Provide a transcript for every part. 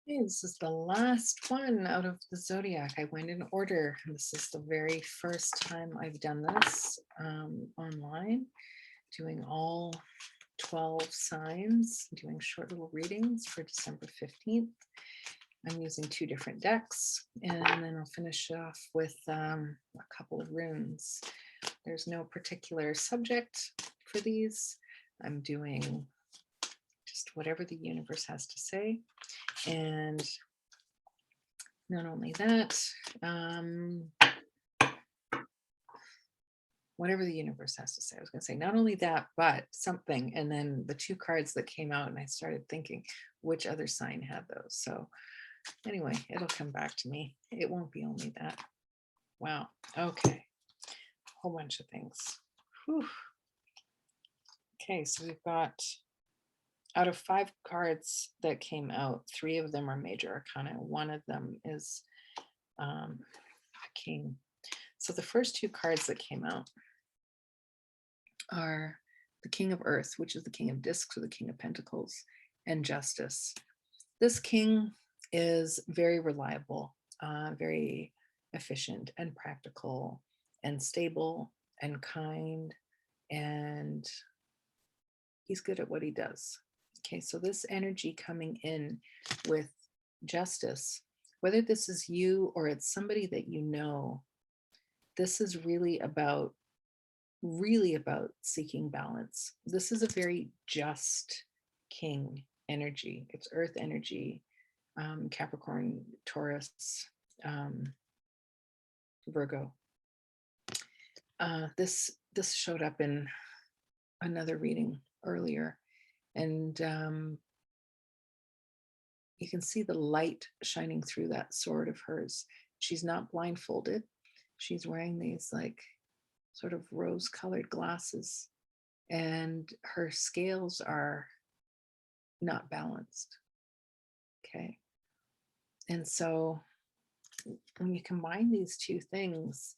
Okay, this is the last one out of the zodiac. I went in order. This is the very first time I've done this online, doing all 12 signs, doing short little readings for December 15th. I'm using two different decks, and then I'll finish it off with a couple of runes. There's no particular subject for these. I'm doing just whatever the universe has to say. And not only that, whatever the universe has to say. I was going to say not only that, but something. And then the two cards that came out, and I started thinking which other sign had those. So anyway, it'll come back to me. It won't be only that. Wow. Okay. Whole bunch of things. Whew. Okay, so we've got, out of 5 cards that came out, 3 of them are major arcana. One of them is a king. So the first 2 cards that came out are the King of Earth, which is the King of Discs or the King of Pentacles, and Justice. This king is very reliable, very efficient and practical and stable and kind, and he's good at what he does. Okay, so this energy coming in with Justice, whether this is you or it's somebody that you know, this is really about seeking balance. This is a very just king energy. It's earth energy, Capricorn, Taurus, Virgo. This showed up in another reading earlier, and you can see the light shining through that sword of hers. She's not blindfolded. She's wearing these like sort of rose-colored glasses, and her scales are not balanced. Okay. And so when you combine these two things,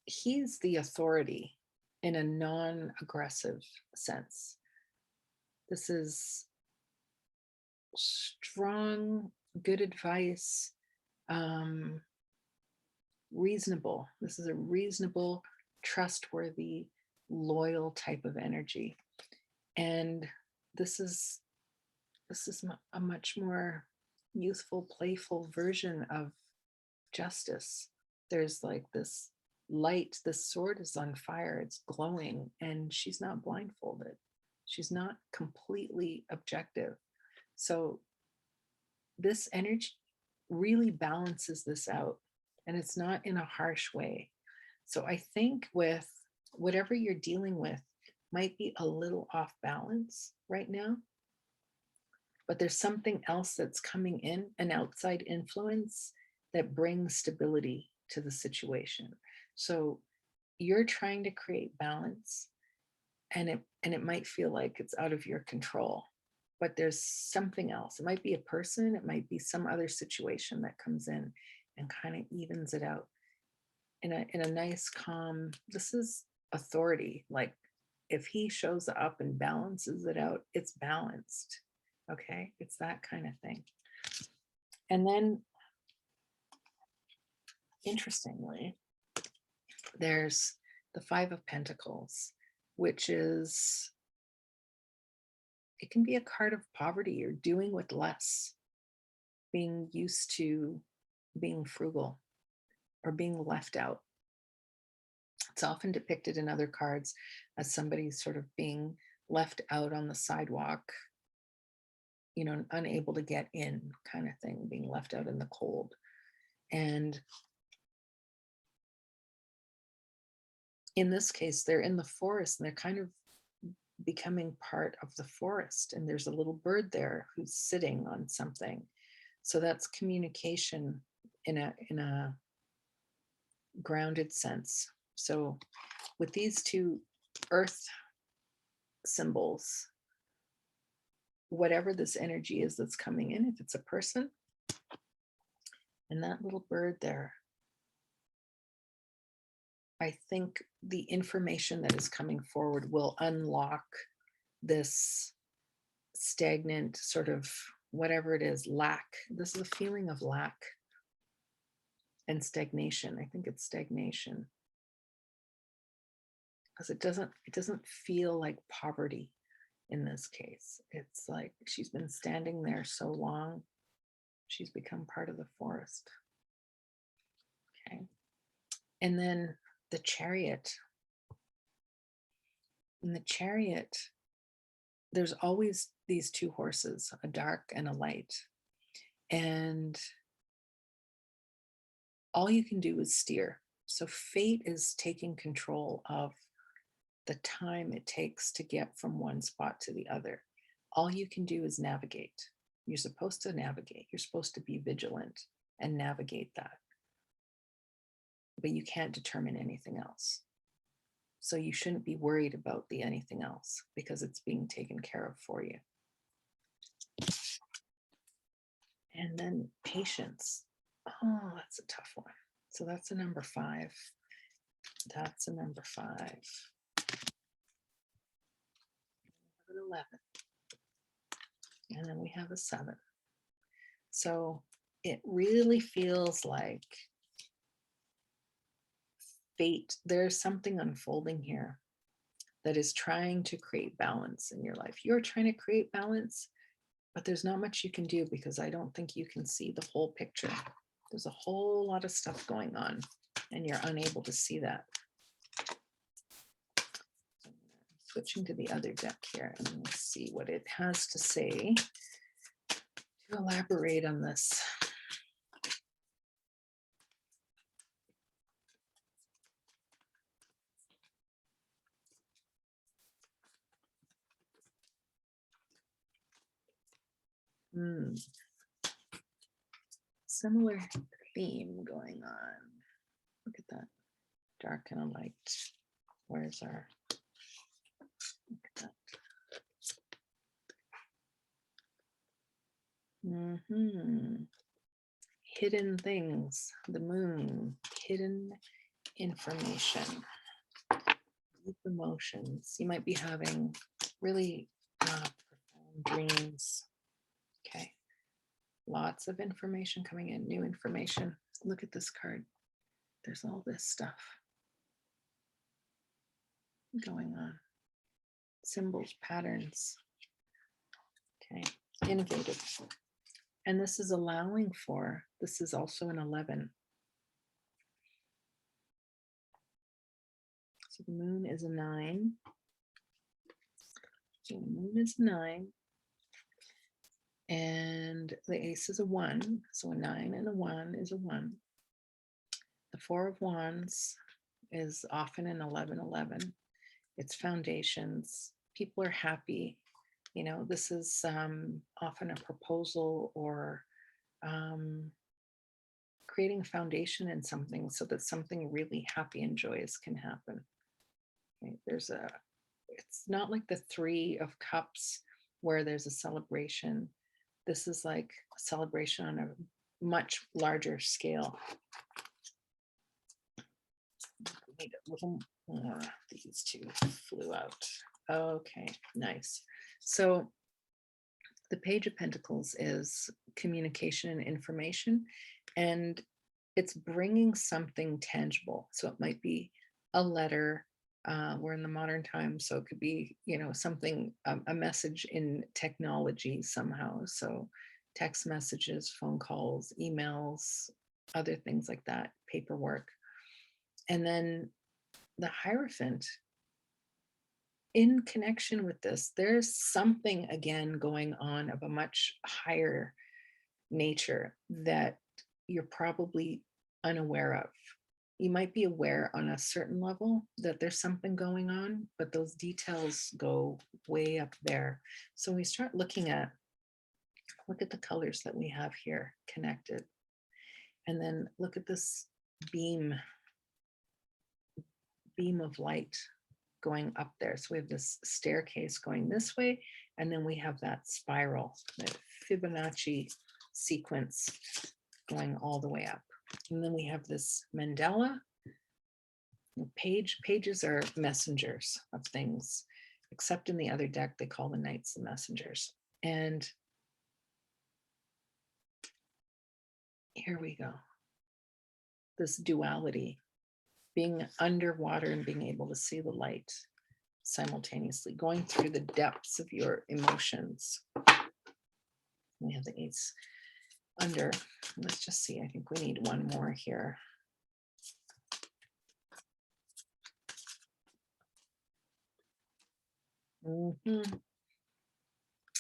he's the authority in a non-aggressive sense. This is strong, good advice, reasonable. This is a reasonable, trustworthy, loyal type of energy. And this is a much more youthful, playful version of Justice. There's like this light, this sword is on fire, it's glowing, and she's not blindfolded. She's not completely objective. So this energy really balances this out, and it's not in a harsh way. So I think with whatever you're dealing with might be a little off balance right now, but there's something else that's coming in, an outside influence that brings stability to the situation. So you're trying to create balance, and it might feel like it's out of your control, but there's something else. It might be a person, it might be some other situation that comes in and kind of evens it out in a nice, calm. This is authority. Like if he shows up and balances it out, it's balanced. Okay, it's that kind of thing. And then, interestingly, there's the 5 of Pentacles, which is, it can be a card of poverty or doing with less, being used to being frugal or being left out. It's often depicted in other cards as somebody sort of being left out on the sidewalk, you know, unable to get in, kind of thing, being left out in the cold. And in this case, they're in the forest and they're kind of becoming part of the forest. And there's a little bird there who's sitting on something. So that's communication in a grounded sense. So with these two earth symbols, whatever this energy is that's coming in, if it's a person, and that little bird there, I think the information that is coming forward will unlock this stagnant sort of whatever it is, lack. This is a feeling of lack and stagnation. I think it's stagnation because it doesn't feel like poverty in this case. It's like she's been standing there so long, she's become part of the forest. Okay. And then the Chariot. In the Chariot, there's always these two horses, a dark and a light. And all you can do is steer. So fate is taking control of the time it takes to get from one spot to the other. All you can do is navigate. You're supposed to navigate. You're supposed to be vigilant and navigate that. But you can't determine anything else. So you shouldn't be worried about the anything else because it's being taken care of for you. And then patience. Oh, that's a tough one. So that's a number 5. That's a number 5. An 11. And then we have a 7. So it really feels like fate. There's something unfolding here that is trying to create balance in your life. You're trying to create balance, but there's not much you can do because I don't think you can see the whole picture. There's a whole lot of stuff going on and you're unable to see that. Switching to the other deck here and we'll see what it has to say to elaborate on this. Similar theme going on. Look at that. Dark and a light. Where's our... Look at that. Hidden things, the moon, hidden information, deep emotions. You might be having really profound dreams. Okay. Lots of information coming in, new information. Look at this card. There's all this stuff going on. Symbols, patterns. Okay. Innovative. And this is allowing for, this is also an 11. So the moon is a 9. So the moon is 9. And the ace is a 1. So a 9 and a 1 is a 1. The 4 of Wands is often an 11-11. It's foundations. People are happy. You know, this is often a proposal or creating a foundation in something so that something really happy and joyous can happen. Okay, it's not like the 3 of Cups where there's a celebration. This is like a celebration on a much larger scale. Need a little more. These two flew out. Okay, nice. So the Page of Pentacles is communication and information, and it's bringing something tangible. So it might be a letter. We're in the modern time, so it could be, you know, something, a message in technology somehow. So text messages, phone calls, emails, other things like that, paperwork. And then the Hierophant, in connection with this, there's something again going on of a much higher nature that you're probably unaware of. You might be aware on a certain level that there's something going on, but those details go way up there. So when we start looking at, look at the colors that we have here connected. And then look at this beam of light going up there. So we have this staircase going this way, and then we have that spiral, that Fibonacci sequence going all the way up. And then we have this mandala. Pages are messengers of things, except in the other deck, they call the knights the messengers. And Here we go. This duality, being underwater and being able to see the light simultaneously, going through the depths of your emotions. We have the eights under. Let's just see. I think we need one more here.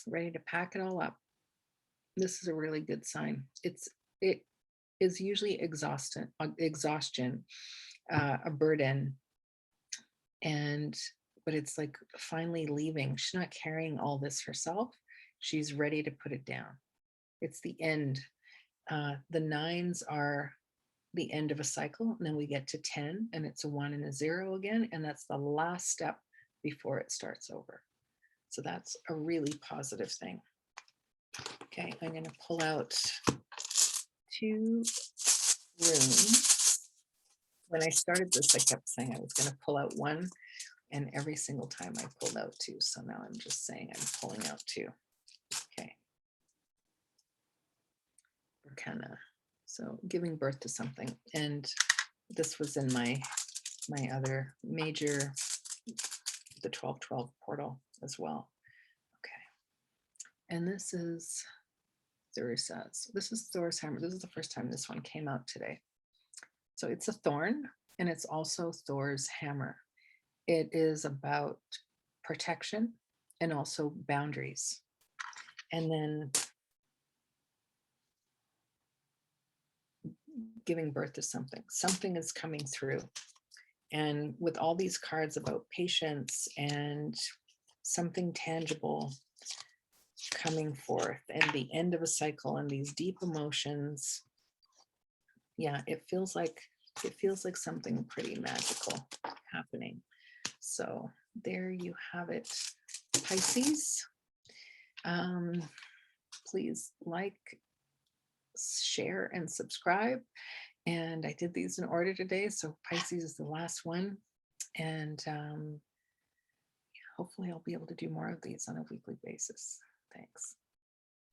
Ready to pack it all up. This is a really good sign. It is usually exhaustion, a burden, but it's like finally leaving. She's not carrying all this herself. She's ready to put it down. It's the end. The nines are the end of a cycle, and then we get to 10, and it's a 1 and a 0 again, and that's the last step before it starts over. So that's a really positive thing. Okay, I'm going to pull out 2 runes. When I started this, I kept saying I was going to pull out 1, and every single time I pulled out 2. So now I'm just saying I'm pulling out 2. Okay. Arcana. So giving birth to something. And this was in my other major, the 12-12 portal as well. Okay. And this is Thursas. This is Thor's hammer. This is the first time this one came out today. So it's a thorn, and it's also Thor's hammer. It is about protection and also boundaries. And then giving birth to something. Something is coming through. And with all these cards about patience and something tangible coming forth and the end of a cycle and these deep emotions, yeah, it feels like something pretty magical happening. So there you have it, Pisces. Please like, share, and subscribe. And I did these in order today, so Pisces is the last one. And hopefully I'll be able to do more of these on a weekly basis. Thanks.